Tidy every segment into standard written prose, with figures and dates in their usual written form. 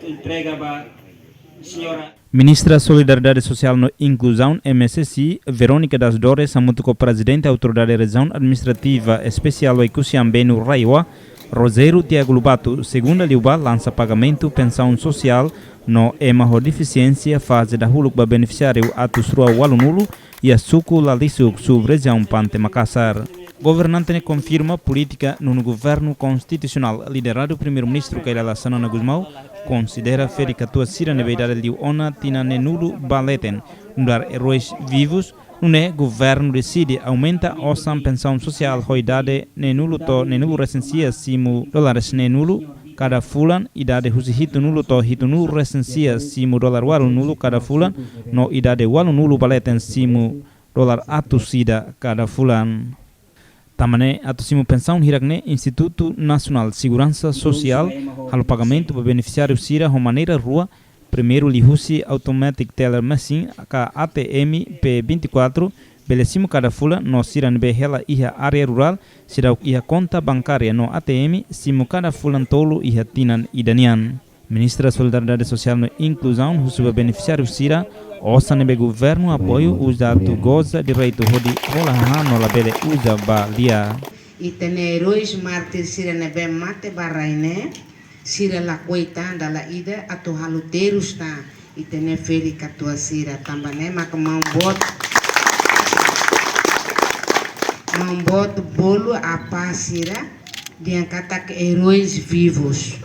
entrega para senhora. Ministra Solidariedade Social e Inclusão, MSC, Verônica das Dores, junto com o presidente da Autoridade Região Administrativa Especial Oikusiambeno Raiwa, Roseiro Tiago Lubato, segunda Liuba, lança pagamento pensão social no EMA deficiência fase da huluk ba beneficiário atus rua walunulo e a suco lalisuk sobre região Pante Makassar. Governante confirma política no governo constitucional liderado o primeiro-ministro Kaila Sanana Guzmão considera fericatua sira nebeidade de ona tina nenulo baleten dar heróis vivos no governo decide aumenta osan pensão social hoidade nenulo recensia simu dólares nenulo cada fulan idade husi hitu nulo to hitu nulo recensia simu dolar walu nulo cada fulan no idade walu nulo baleten simu dolar atusida cada fulan. Tamane atusimu pensão hiragne Instituto Nacional de Segurança Social halo pagamento para beneficiário sira de maneira rua primeiro lihusi automatic teller machine ka ATM P24 belesimu cada fula no sira nebe hela iha área rural sira iha conta bancária no ATM simu cada fula tolo iha tinan idanian. Ministra Solidariedade Social e Inclusão husuba beneficiário sira osa nebe governo apoio usa tu goza direito hodi rola no labele usa balia. E tene heróis mártires sira nebe mate baraine sira la coita dala ida atu haluteiros ta e tene feri katua sira tambane mak mambot bolo apa sira diangkata ke heróis vivos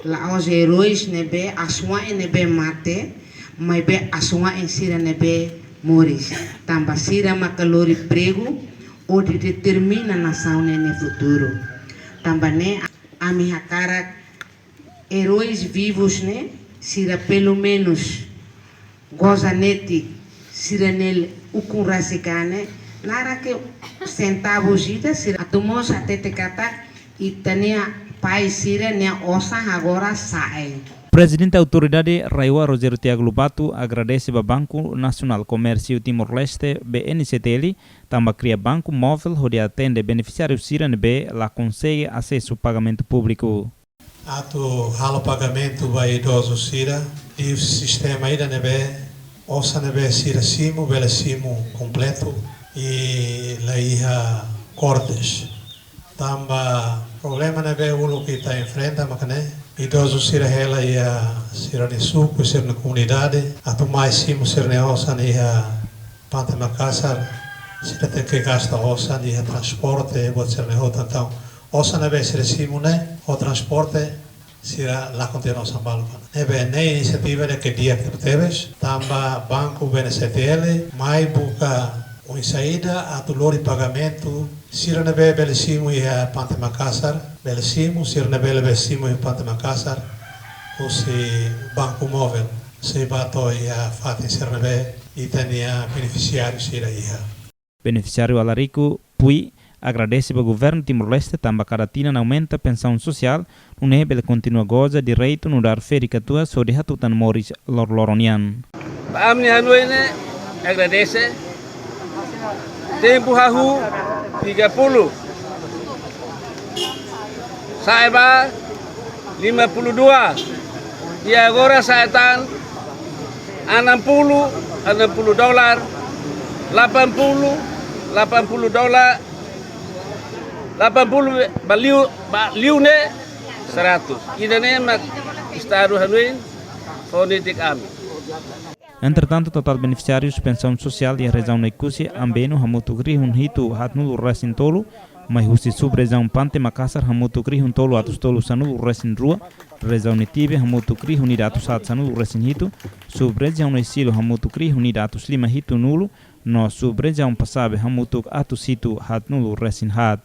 la os heróis nebe aswa nebe mate mas be aswa em sira nebe moris tamba sira makalori prego ou determina nação no futuro tambane ami hakara heróis vivos né sira pelo menos goza neti sira nele ukurasicane lara que centavos ida sira atomos até te kata e tania pai sira ne osa agora sai. Presidente da Autoridade Raiwa Roseiro Tiago Lubato agradece ao Banco Nacional Comércio Timor-Leste BNCTL, também cria banco móvel onde atende beneficiários SIRANB, lá consegue acesso ao pagamento público. Ato halo pagamento vai idoso sira e o sistema ainda nebe ossa nebe sira simo bela simo completo e lá ia cortes. Tamba problema nebe ulo que está enfrenta macane idoso sira hela ia sira ni suco sira na comunidade ato mais simo sira ne ossa ia Pante Makassar sira tem que gasta ossa ia transporte bot sira ne hota então ossa nebe sira simo ne o transporte sira lá continua sambalo nebe ne iniciativa de que dia que teves tamba banco BNCTL mai buka uma saída a dolor pagamento sira nebe belesimo ia Pante Makassar belesimo sira nebe belesimo ia Pante Makassar o se banco móvel se bato ia fatin sira nebe e tenia beneficiário sira ia beneficiário alarico pui agradece ao governo Timor-Leste também caratina aumenta pensão social no nebel continua goza direito no dar fericatua sobre hatutan moris loronian. Amni hanuene agradece tempo hahu 30 saiba 52 e agora saitan 60 dolar 80 dolar 80 baliu ne 100 idane mak estado hanuin fonetik ami. Entretanto, total beneficiários pensão social e a região na Ikusi ambeno hamutu grihun hitu hatnulu resin tolo mas husi sub região Pante Makassar hamutu grihun tolo atus tolo sanulu resin rua região Netibe hamutu grihun idatus hat sanulu resin hitu sub região na Silo hamutu grihun idatus lima hitu nulu no sub região Passabe hamutu atus hitu hatnulu resin hat.